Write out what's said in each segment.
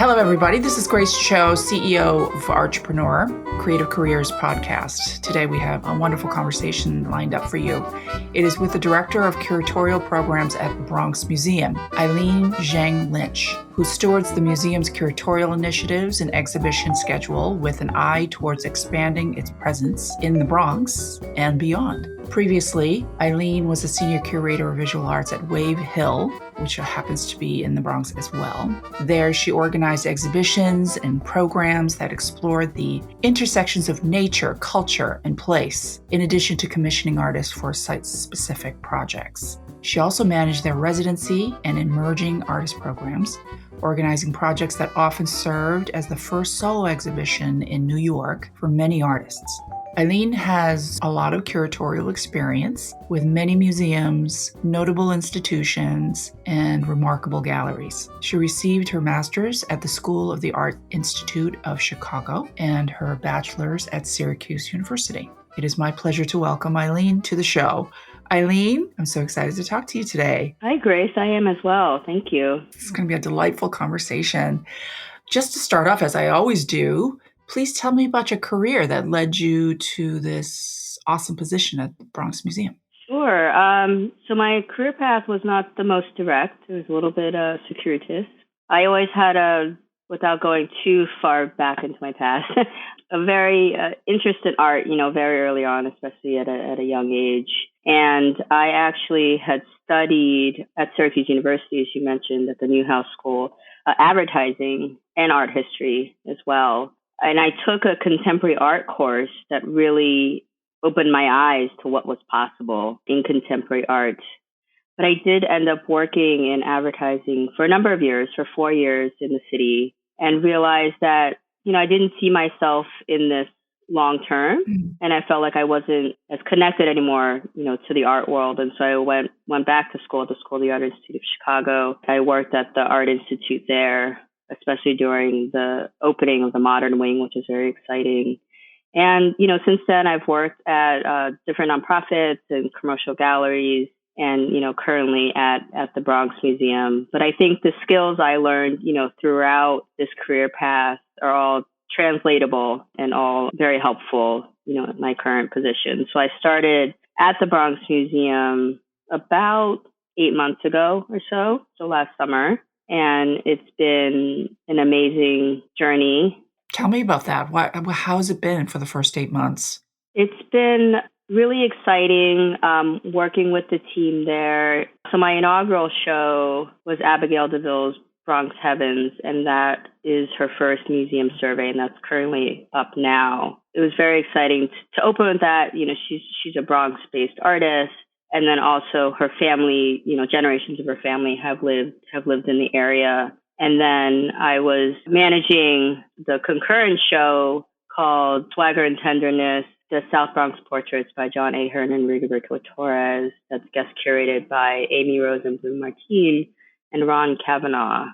Hello, everybody. This is Grace Cho, CEO of Entrepreneur, Creative Careers Podcast. Today, we have a wonderful conversation lined up for you. It is with the Director of Curatorial Programs at the Bronx Museum, Eileen Jeng Lynch, who stewards the museum's curatorial initiatives and exhibition schedule with an eye towards expanding its presence in the Bronx and beyond. Previously, Eileen was a senior curator of visual arts at Wave Hill, which happens to be in the Bronx as well. There, she organized exhibitions and programs that explored the intersections of nature, culture, and place, in addition to commissioning artists for site-specific projects. She also managed their residency and emerging artist programs, organizing projects that often served as the first solo exhibition in New York for many artists. Eileen has a lot of curatorial experience with many museums, notable institutions, and remarkable galleries. She received her master's at the School of the Art Institute of Chicago and her bachelor's at Syracuse University. It is my pleasure to welcome Eileen to the show. Eileen, I'm so excited to talk to you today. Hi, Grace. I am as well. Thank you. It's going to be a delightful conversation. Just to start off, as I always do, please tell me about your career that led you to this awesome position at the Bronx Museum. Sure. So my career path was not the most direct. It was a little bit circuitous. I always had without going too far back into my past, a very interest in art, very early on, especially at a young age. And I actually had studied at Syracuse University, as you mentioned, at the Newhouse School, advertising and art history as well. And I took a contemporary art course that really opened my eyes to what was possible in contemporary art. But I did end up working in advertising for a number of years, for 4 years in the city, and realized that, I didn't see myself in this long term. And I felt like I wasn't as connected anymore, to the art world. And so I went back to school at the School of the Art Institute of Chicago. I worked at the Art Institute there, especially during the opening of the modern wing, which is very exciting. And, since then I've worked at different nonprofits and commercial galleries and, currently at the Bronx Museum. But I think the skills I learned, throughout this career path are all translatable and all very helpful, in my current position. So I started at the Bronx Museum about 8 months ago or so last summer. And it's been an amazing journey. Tell me about that. How has it been for the first 8 months? It's been really exciting working with the team there. So my inaugural show was Abigail DeVille's Bronx Heavens, and that is her first museum survey, and that's currently up now. It was very exciting to open with that. She's a Bronx-based artist. And then also her family, generations of her family have lived in the area. And then I was managing the concurrent show called Swagger and Tenderness, the South Bronx Portraits by John Ahern and Rigoberto Torres. That's guest curated by Amy Rosenblum Martin and Ron Kavanaugh.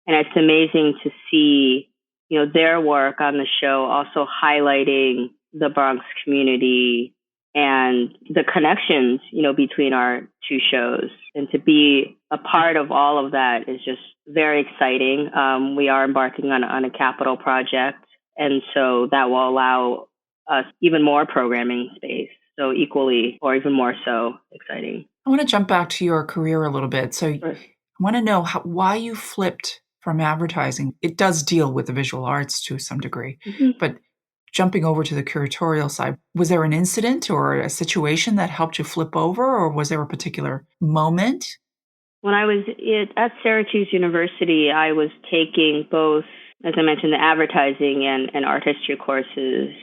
And it's amazing to see, their work on the show also highlighting the Bronx community and the connections, between our two shows. And to be a part of all of that is just very exciting. We are embarking on a capital project, and so that will allow us even more programming space. So equally, or even more so, exciting. I want to jump back to your career a little bit. So Sure. I want to know why you flipped from advertising. It does deal with the visual arts to some degree, but jumping over to the curatorial side, was there an incident or a situation that helped you flip over, or was there a particular moment? When I was at Syracuse University, I was taking both, as I mentioned, the advertising and art history courses.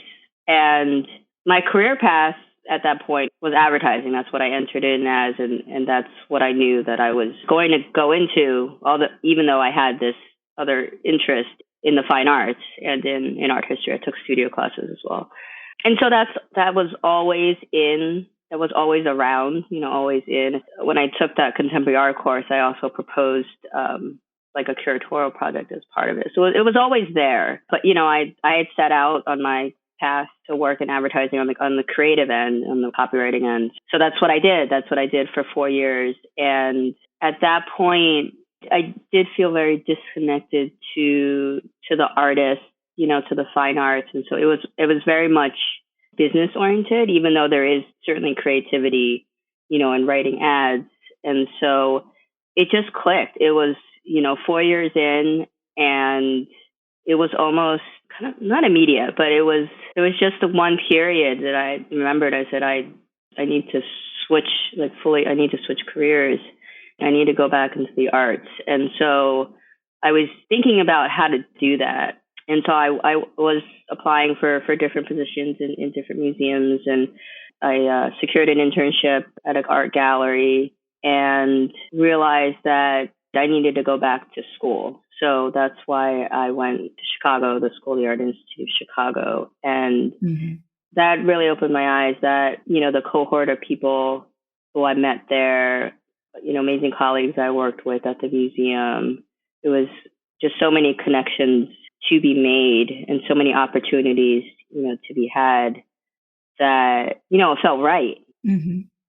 And my career path at that point was advertising. That's what I entered in as, and that's what I knew that I was going to go into, even though I had this other interest in the fine arts and in art history. I took studio classes as well. And so that was always in, that was always around, always in. When I took that contemporary art course, I also proposed like a curatorial project as part of it. So it was always there. But, I had set out on my path to work in advertising on the creative end, on the copywriting end. So that's what I did. That's what I did for 4 years. And at that point, I did feel very disconnected to the artist, to the fine arts. And so it was very much business oriented, even though there is certainly creativity, in writing ads. And so it just clicked. It was, 4 years in, and it was almost kind of not immediate, but it was just the one period that I remembered. I said, I need to switch, like fully, I need to switch careers. I need to go back into the arts. And so I was thinking about how to do that. And so I was applying for different positions in different museums, and I secured an internship at an art gallery and realized that I needed to go back to school. So that's why I went to Chicago, the School of the Art Institute of Chicago. And that really opened my eyes that, the cohort of people who I met there, amazing colleagues I worked with at the museum. It was just so many connections to be made and so many opportunities, to be had that, it felt right.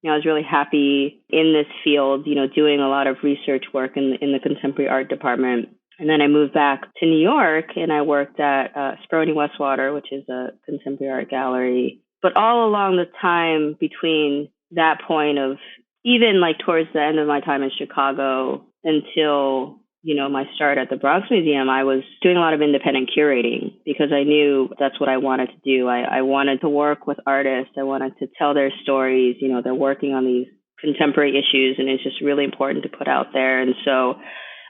I was really happy in this field, doing a lot of research work in the contemporary art department. And then I moved back to New York and I worked at Speroni Westwater, which is a contemporary art gallery. But all along the time between that point of even like towards the end of my time in Chicago until, my start at the Bronx Museum, I was doing a lot of independent curating because I knew that's what I wanted to do. I wanted to work with artists. I wanted to tell their stories. They're working on these contemporary issues, and it's just really important to put out there. And so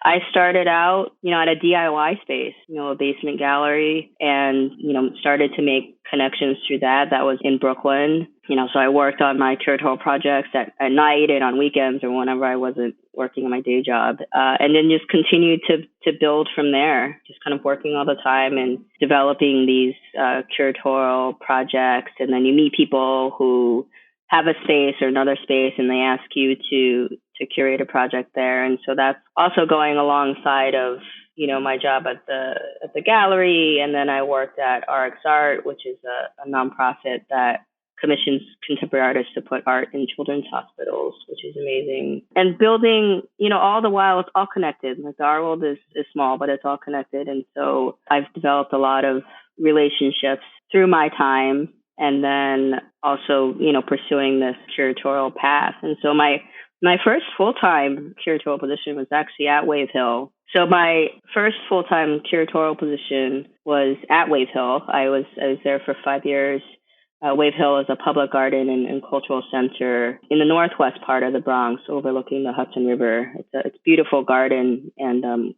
I started out, at a DIY space, a basement gallery, and, started to make connections through that. That was in Brooklyn. So I worked on my curatorial projects at night and on weekends or whenever I wasn't working on my day job. And then just continued to build from there, just kind of working all the time and developing these curatorial projects. And then you meet people who have a space or another space, and they ask you to curate a project there. And so that's also going alongside of, my job at the gallery. And then I worked at RX Art, which is a nonprofit that commissions contemporary artists to put art in children's hospitals, which is amazing. And building, all the while, it's all connected. Like the art world is small, but it's all connected. And so I've developed a lot of relationships through my time, and then also, pursuing this curatorial path. And so my first full-time curatorial position was actually at Wave Hill. So my first full-time curatorial position was at Wave Hill. I was there for 5 years. Wave Hill is a public garden and cultural center in the northwest part of the Bronx, overlooking the Hudson River. It's a beautiful garden and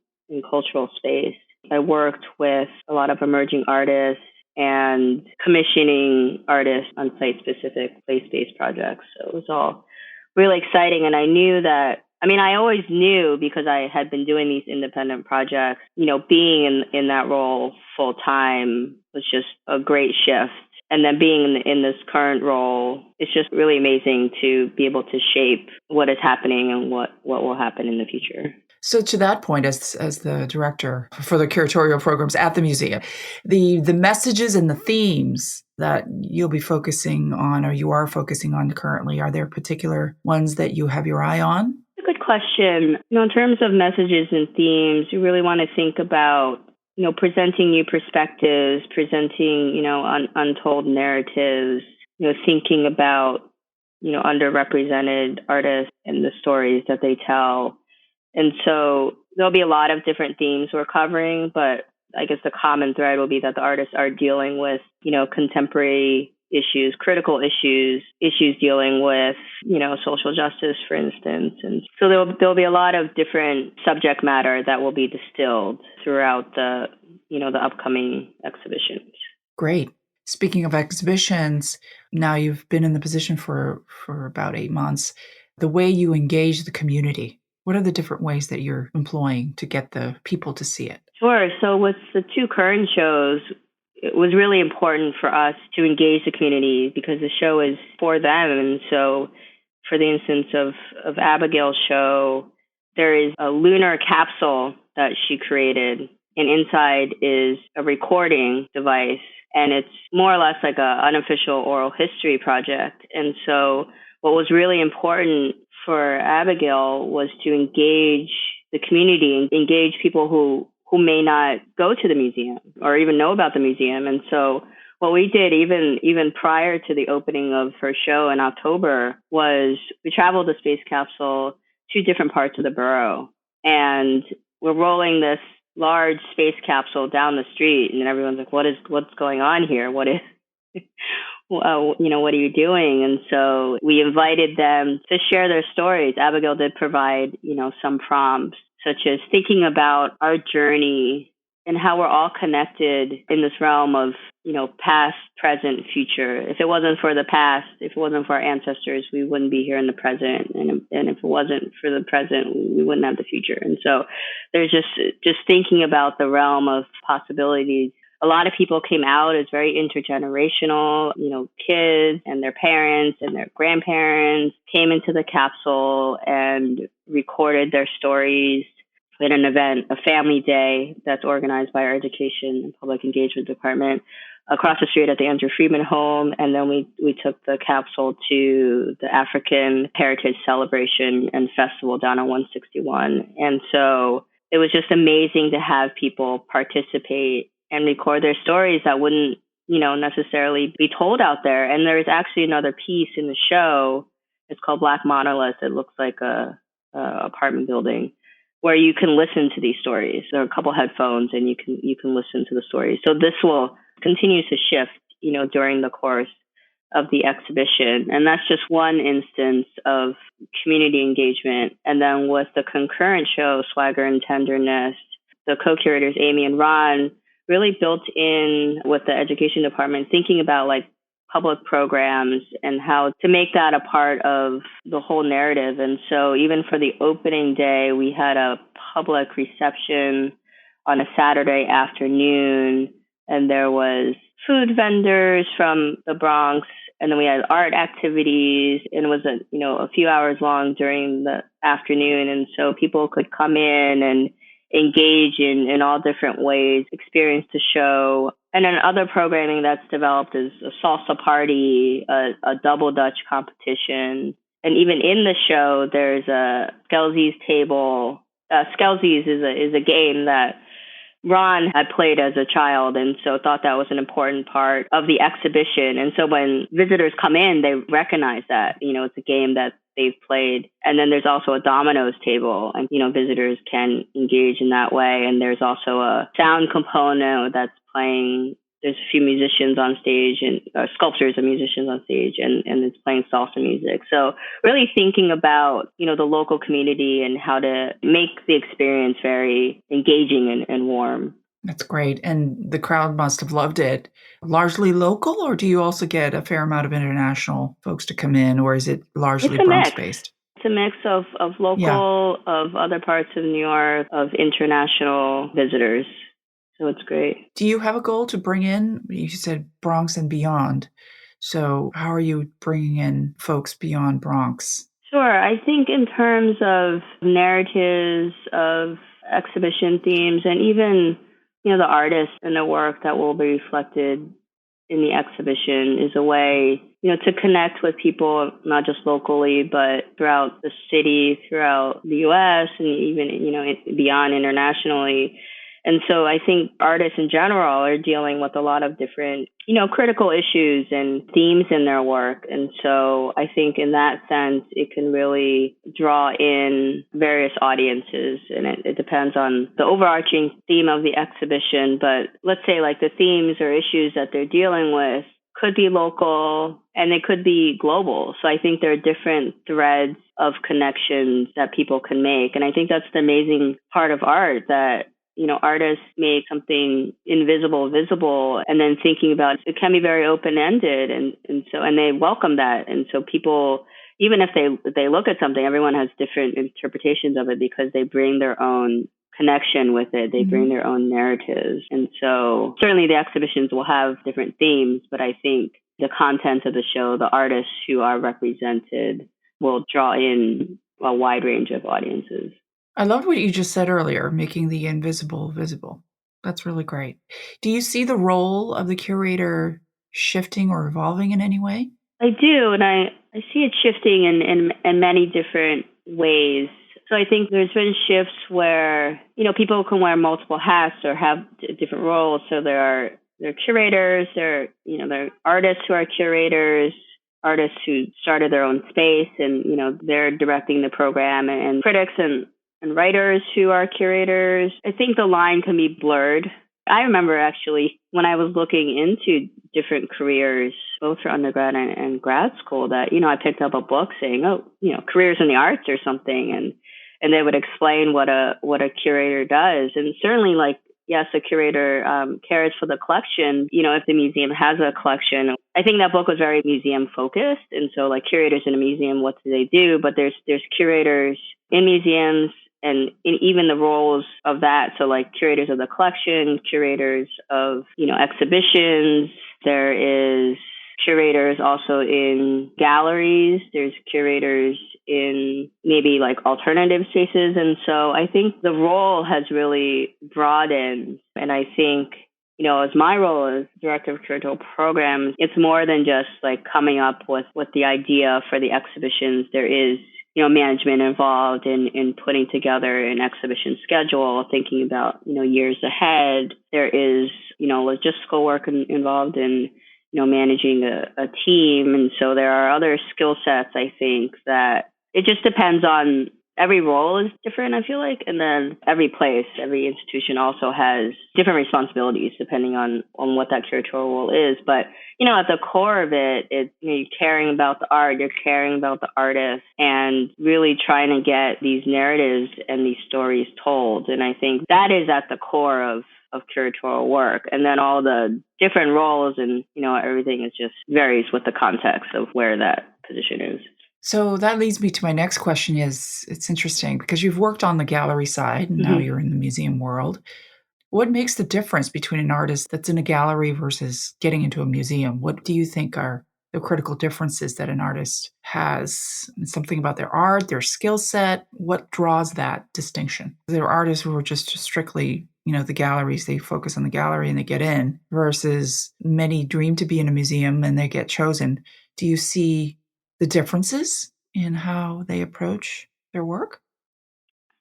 cultural space. I worked with a lot of emerging artists and commissioning artists on site-specific place-based projects. So it was all really exciting. And I knew that, I always knew because I had been doing these independent projects, being in that role full-time was just a great shift. And then being in this current role, it's just really amazing to be able to shape what is happening and what will happen in the future. So to that point, as the director for the curatorial programs at the museum, the messages and the themes that you'll be focusing on or you are focusing on currently, are there particular ones that you have your eye on? A good question. In terms of messages and themes, you really want to think about presenting new perspectives, presenting, untold narratives, thinking about, underrepresented artists and the stories that they tell. And so there'll be a lot of different themes we're covering, but I guess the common thread will be that the artists are dealing with, contemporary issues, critical issues dealing with, social justice, for instance. And so there'll be a lot of different subject matter that will be distilled throughout the upcoming exhibitions. Great. Speaking of exhibitions, now you've been in the position for about 8 months. The way you engage the community, what are the different ways that you're employing to get the people to see it? Sure. So with the 2 current shows, it was really important for us to engage the community because the show is for them. And so for the instance of Abigail's show, there is a lunar capsule that she created, and inside is a recording device. And it's more or less like an unofficial oral history project. And so what was really important for Abigail was to engage the community and engage people who may not go to the museum or even know about the museum. And so what we did even prior to the opening of her show in October was we traveled the space capsule to different parts of the borough. And we're rolling this large space capsule down the street, and everyone's like, what's going on here? What is well, what are you doing? And so we invited them to share their stories. Abigail did provide, some prompts, such as thinking about our journey and how we're all connected in this realm of, past, present, future. If it wasn't for the past, if it wasn't for our ancestors, we wouldn't be here in the present. And if it wasn't for the present, we wouldn't have the future. And so there's just thinking about the realm of possibilities. A lot of people came out as very intergenerational, kids and their parents and their grandparents came into the capsule and recorded their stories at an event, a family day that's organized by our Education and Public Engagement Department across the street at the Andrew Friedman Home. And then we took the capsule to the African Heritage Celebration and Festival down on 161. And so it was just amazing to have people participate and record their stories that wouldn't, necessarily be told out there. And there's actually another piece in the show. It's called Black Monolith. It looks like a apartment building where you can listen to these stories. There are a couple headphones and you can listen to the stories. So this will continue to shift, during the course of the exhibition. And that's just one instance of community engagement. And then with the concurrent show, Swagger and Tenderness, the co-curators, Amy and Ron, really built in with the education department, thinking about like public programs and how to make that a part of the whole narrative. And so even for the opening day, we had a public reception on a Saturday afternoon, and there was food vendors from the Bronx, and then we had art activities, and it was a few hours long during the afternoon. And so people could come in and engage in all different ways, experience the show. And then other programming that's developed is a salsa party, a double Dutch competition. And even in the show, there's a Skelzies table. Skelzies is a game that Ron had played as a child, and so thought that was an important part of the exhibition. And so when visitors come in, they recognize that, it's a game that they've played. And then there's also a dominoes table, and, visitors can engage in that way. And there's also a sound component that's playing. There's a few musicians on stage and sculptors and musicians on stage, and it's playing salsa music. So really thinking about, the local community and how to make the experience very engaging and warm. That's great. And the crowd must have loved it. Largely local, or do you also get a fair amount of international folks to come in, or is it largely Bronx-based? It's a mix of local, of other parts of New York, of international visitors. So it's great. Do you have a goal to bring in, you said Bronx and beyond. So how are you bringing in folks beyond Bronx? Sure. I think in terms of narratives, of exhibition themes, and even, the artists and the work that will be reflected in the exhibition is a way, to connect with people, not just locally, but throughout the city, throughout the U.S., and even, beyond internationally. And so I think artists in general are dealing with a lot of different, critical issues and themes in their work. And so I think in that sense, it can really draw in various audiences. And it depends on the overarching theme of the exhibition. But let's say like the themes or issues that they're dealing with could be local and they could be global. So I think there are different threads of connections that people can make. And I think that's the amazing part of art, that artists make something invisible visible, and then thinking about it can be very open-ended, and they welcome that. And so people, even if they look at something, everyone has different interpretations of it because they bring their own connection with it. They bring their own narratives. And so certainly the exhibitions will have different themes, but I think the content of the show, the artists who are represented, will draw in a wide range of audiences. I loved what you just said earlier, making the invisible visible. That's really great. Do you see the role of the curator shifting or evolving in any way? I do, and I see it shifting in many different ways. So I think there's been shifts where, people can wear multiple hats or have different roles. So there are curators, there are artists who are curators, artists who started their own space and, they're directing the program, and critics and writers who are curators. I think the line can be blurred. I remember actually when I was looking into different careers, both for undergrad and grad school, that, I picked up a book saying, careers in the arts or something. And they would explain what a curator does. And certainly, yes, a curator cares for the collection. If the museum has a collection, I think that book was very museum focused. And so curators in a museum, what do they do? But there's curators in museums, and in even the roles of that. So curators of the collection, curators of, exhibitions. There is curators also in galleries. There's curators in maybe alternative spaces. And so I think the role has really broadened. And I think, as my role as director of curatorial programs, it's more than just coming up with the idea for the exhibitions. There is management involved in putting together an exhibition schedule, thinking about, years ahead. There is, logistical work involved in, managing a team. And so there are other skill sets, I think, that it just depends on. Every role is different, I feel like. And then every place, every institution also has different responsibilities depending on what that curatorial role is. But, at the core of it, it's you're caring about the art, you're caring about the artist, and really trying to get these narratives and these stories told. And I think that is at the core of curatorial work. And then all the different roles and, everything is just varies with the context of where that position is. So that leads me to my next question. It's interesting because you've worked on the gallery side and now you're in the museum world. What makes the difference between an artist that's in a gallery versus getting into a museum? What do you think are the critical differences that an artist has? Something about their art, their skill set? What draws that distinction? There are artists who are just strictly, the galleries, they focus on the gallery and they get in, versus many dream to be in a museum and they get chosen. Do you see the differences in how they approach their work?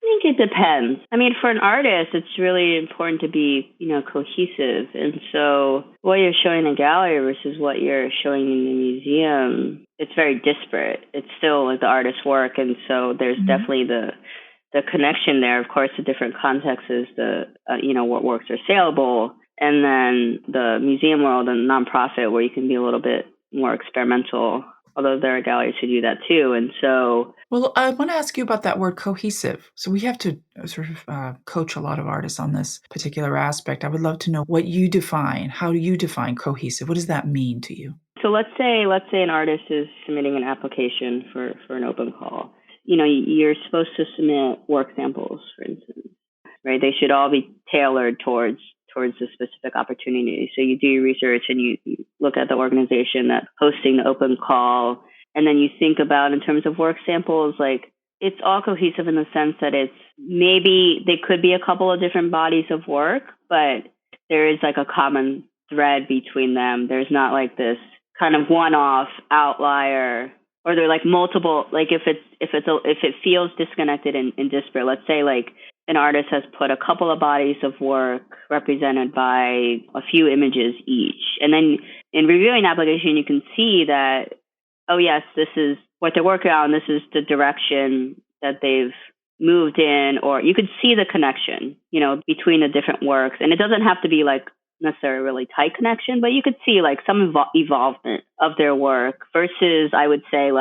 I think it depends. I mean, for an artist, it's really important to be, cohesive. And so what you're showing in a gallery versus what you're showing in the museum, it's very disparate. It's still the artist's work. And so there's definitely the connection there. Of course, the different contexts is what works are saleable. And then the museum world and nonprofit where you can be a little bit more experimental, although there are galleries who do that too. And so... Well, I want to ask you about that word cohesive. So we have to sort of coach a lot of artists on this particular aspect. I would love to know what you define. How do you define cohesive? What does that mean to you? So let's say an artist is submitting an application for an open call. You're supposed to submit work samples, for instance, right? They should all be tailored towards the specific opportunity. So you do your research and you look at the organization that's hosting the open call. And then you think about, in terms of work samples, it's all cohesive in the sense that it's maybe they could be a couple of different bodies of work, but there is a common thread between them. There's not this kind of one-off outlier, or they're multiple, if it feels disconnected and disparate. Let's say an artist has put a couple of bodies of work represented by a few images each. And then in reviewing the application, you can see that, oh, yes, this is what they're working on. This is the direction that they've moved in, or you could see the connection, between the different works. And it doesn't have to be necessarily a really tight connection, but you could see some evolvement of their work versus, I would say,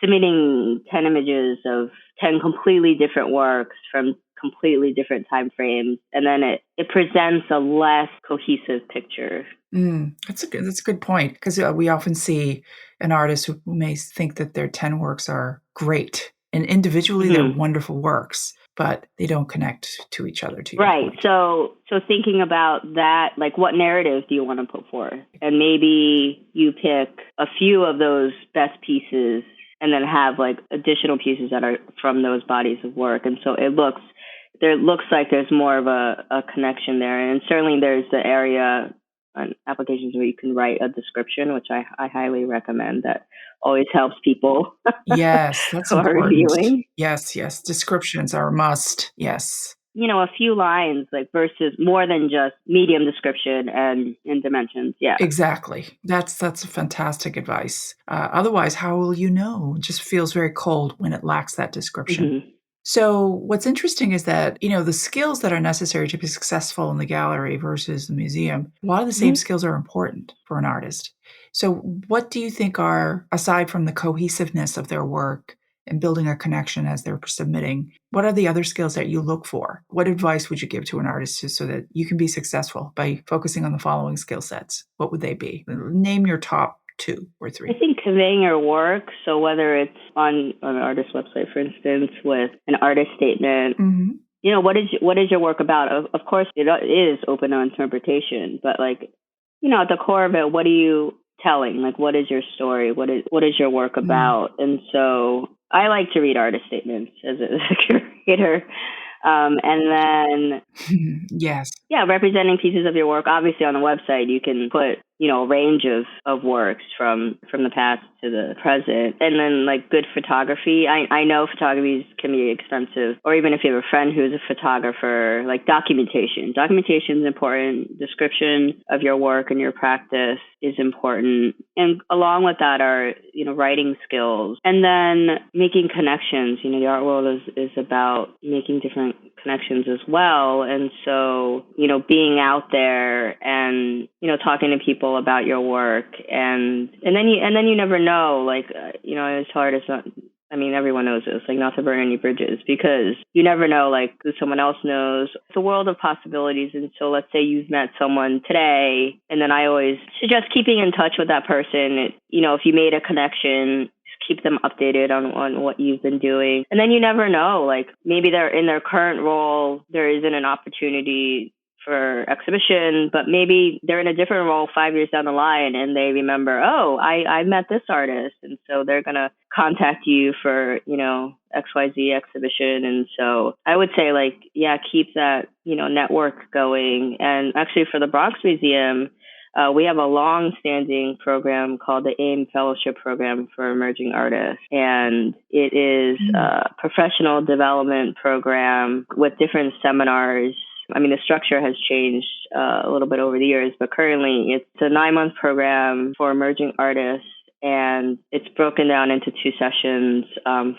submitting 10 images of 10 completely different works from completely different time frames, and then it presents a less cohesive picture. That's a good point, because we often see an artist who may think that their 10 works are great, and individually they're wonderful works, but they don't connect to each other. To your right. point. So thinking about that, what narrative do you want to put forth? And maybe you pick a few of those best pieces and then have additional pieces that are from those bodies of work. And so it looks like there's more of a connection there. And certainly there's the area on applications where you can write a description, which I highly recommend. That always helps people Yes, that's who are important. reviewing. Yes, yes. Descriptions are a must. Yes. A few lines, like, versus more than just medium description and dimensions. Yeah. Exactly. That's fantastic advice. Otherwise, how will you know? It just feels very cold when it lacks that description. Mm-hmm. So, what's interesting is that, the skills that are necessary to be successful in the gallery versus the museum, a lot of the same skills are important for an artist. So, what do you think are, aside from the cohesiveness of their work and building a connection as they're submitting, what are the other skills that you look for? What advice would you give to an artist so that you can be successful by focusing on the following skill sets? What would they be? Name your top 2 or 3. I think conveying your work. So whether it's on an artist's website, for instance, with an artist statement, what is your work about? Of course, it is open to interpretation, but at the core of it, what are you telling? Like, what is your story? What is your work about? And so I like to read artist statements as a curator. And then, yes. Yeah, representing pieces of your work. Obviously, on the website, you can put, a range of works from the past to the present. And then, good photography. I know photography can be expensive, or even if you have a friend who's a photographer, documentation. Documentation is important. Description of your work and your practice is important. And along with that are, writing skills. And then making connections. The art world is about making different connections as well. And so, being out there and, talking to people about your work, and then you never know, I tell artists, everyone knows this, not to burn any bridges, because you never know, who someone else knows. It's a world of possibilities. And so let's say you've met someone today, and then I always suggest keeping in touch with that person. If you made a connection, keep them updated on what you've been doing. And then you never know, maybe they're in their current role, there isn't an opportunity for exhibition, but maybe they're in a different role 5 years down the line and they remember, I met this artist. And so they're going to contact you for, XYZ exhibition. And so I would say keep that, network going. And actually for the Bronx Museum, we have a long-standing program called the AIM Fellowship Program for Emerging Artists. And it is a professional development program with different seminars. The structure has changed a little bit over the years, but currently it's a 9-month program for emerging artists. And it's broken down into 2 sessions,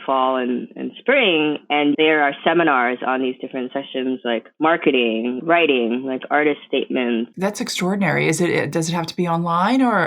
fall and spring. And there are seminars on these different sessions, like marketing, writing, artist statements. That's extraordinary. Does it have to be online or,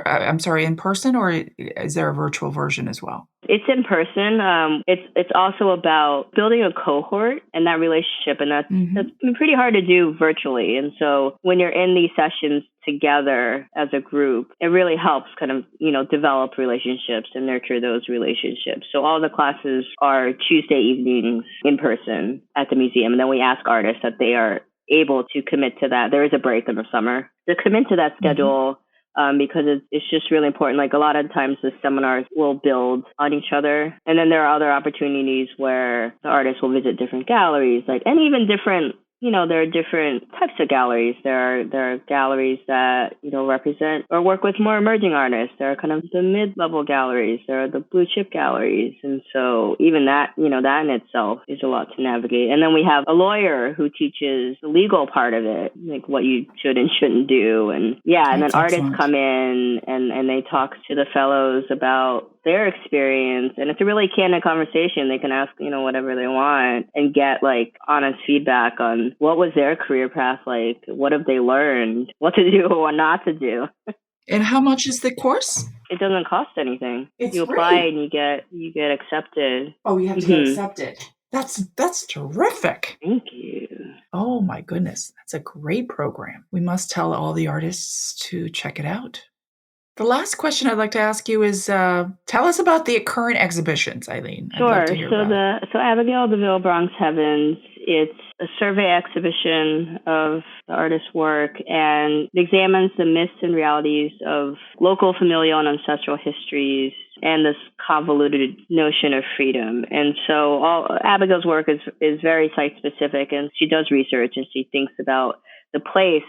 in person, or is there a virtual version as well? It's in person. It's also about building a cohort and that relationship. And that's been pretty hard to do virtually. And so when you're in these sessions together as a group, it really helps kind of, develop relationships and nurture those relationships. So all the classes are Tuesday evenings in person at the museum. And then we ask artists that they are able to commit to that. There is a break in the summer to commit to that schedule. Because it's just really important. A lot of times the seminars will build on each other. And then there are other opportunities where the artists will visit different galleries, and even different, there are different types of galleries. There are galleries that, represent or work with more emerging artists. There are kind of the mid-level galleries. There are the blue chip galleries. And so even that, that in itself is a lot to navigate. And then we have a lawyer who teaches the legal part of it, what you should and shouldn't do. And and then artists come in and they talk to the fellows about their experience. And it's a really candid conversation. They can ask, whatever they want and get honest feedback on what was their career path like, what have they learned, what to do or what not to do. And how much is the course? It doesn't cost anything. It's you apply free. And you get accepted. Oh, you have to get accepted. That's terrific. Thank you. Oh my goodness. That's a great program. We must tell all the artists to check it out. The last question I'd like to ask you is, tell us about the current exhibitions, Eileen. Sure. So Abigail DeVille Bronx Heavens, it's a survey exhibition of the artist's work and examines the myths and realities of local, familial, and ancestral histories and this convoluted notion of freedom. And so Abigail's work is very site-specific, and she does research and she thinks about the place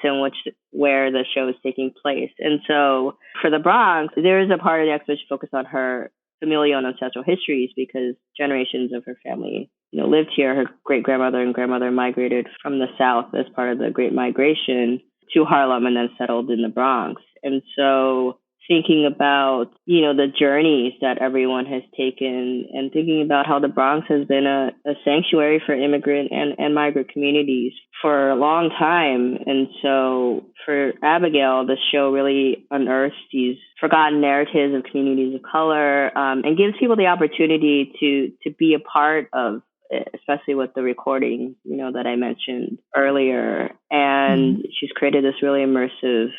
where the show is taking place. And so for the Bronx, there is a part of the exhibition focused on her familial and ancestral histories because generations of her family, lived here. Her great-grandmother and grandmother migrated from the South as part of the Great Migration to Harlem and then settled in the Bronx. And so thinking about, the journeys that everyone has taken and thinking about how the Bronx has been a sanctuary for immigrant and migrant communities for a long time. And so for Abigail, the show really unearths these forgotten narratives of communities of color and gives people the opportunity to be a part of, especially with the recording, that I mentioned earlier. And she's created this really immersive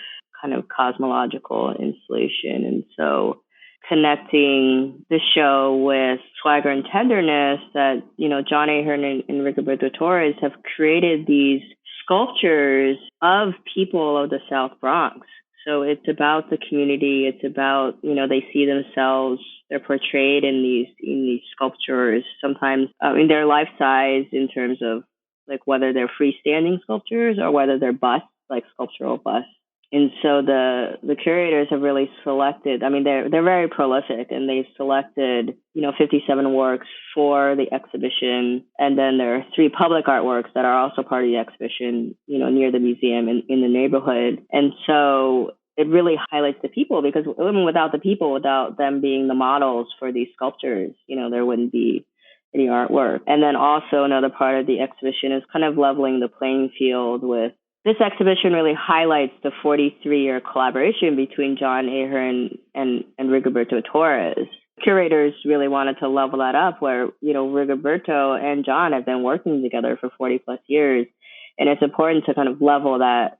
kind of cosmological installation. And so connecting the show with Swagger and Tenderness that, John Ahern and Rigoberto Torres have created these sculptures of people of the South Bronx. So it's about the community. It's about, they see themselves, they're portrayed in these sculptures, sometimes they're life size in terms of like whether they're freestanding sculptures or whether they're busts, like sculptural busts. And so the curators have really selected, they're very prolific and they've selected, 57 works for the exhibition. And then there are 3 public artworks that are also part of the exhibition, near the museum in the neighborhood. And so it really highlights the people because even without the people, without them being the models for these sculptures, there wouldn't be any artwork. And then also another part of the exhibition is kind of leveling the playing field with this exhibition really highlights the 43-year collaboration between John Ahern and Rigoberto Torres. Curators really wanted to level that up where, Rigoberto and John have been working together for 40 plus years. And it's important to kind of level that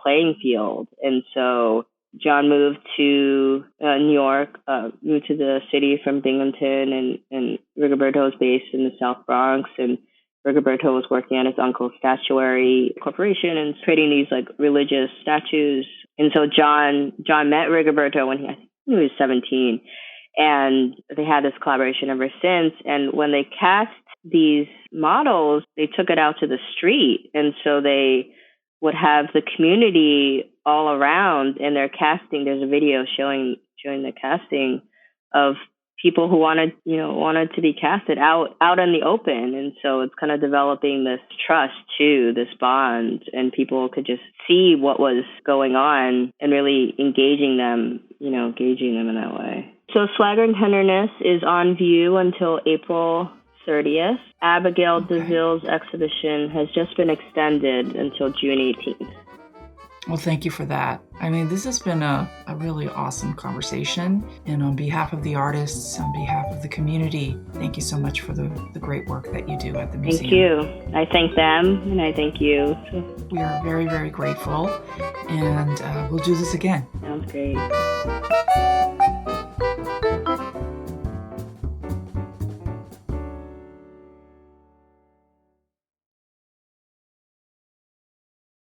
playing field. And so John moved to New York, moved to the city from Binghamton, and Rigoberto is based in the South Bronx. And Rigoberto was working at his uncle's statuary corporation and creating these like religious statues. And so John met Rigoberto when he was 17, and they had this collaboration ever since. And when they cast these models, they took it out to the street, and so they would have the community all around in their casting. There's a video showing the casting of people who wanted to be casted out in the open. And so it's kind of developing this trust too, this bond, and people could just see what was going on and really engaging them in that way. So Swagger and Tenderness is on view until April 30th. Abigail DeVille's exhibition has just been extended until June 18th. Well, thank you for that. This has been a really awesome conversation. And on behalf of the artists, on behalf of the community, thank you so much for the great work that you do at the museum. Thank you. I thank them and I thank you. We are very, very grateful. And we'll do this again. Sounds great.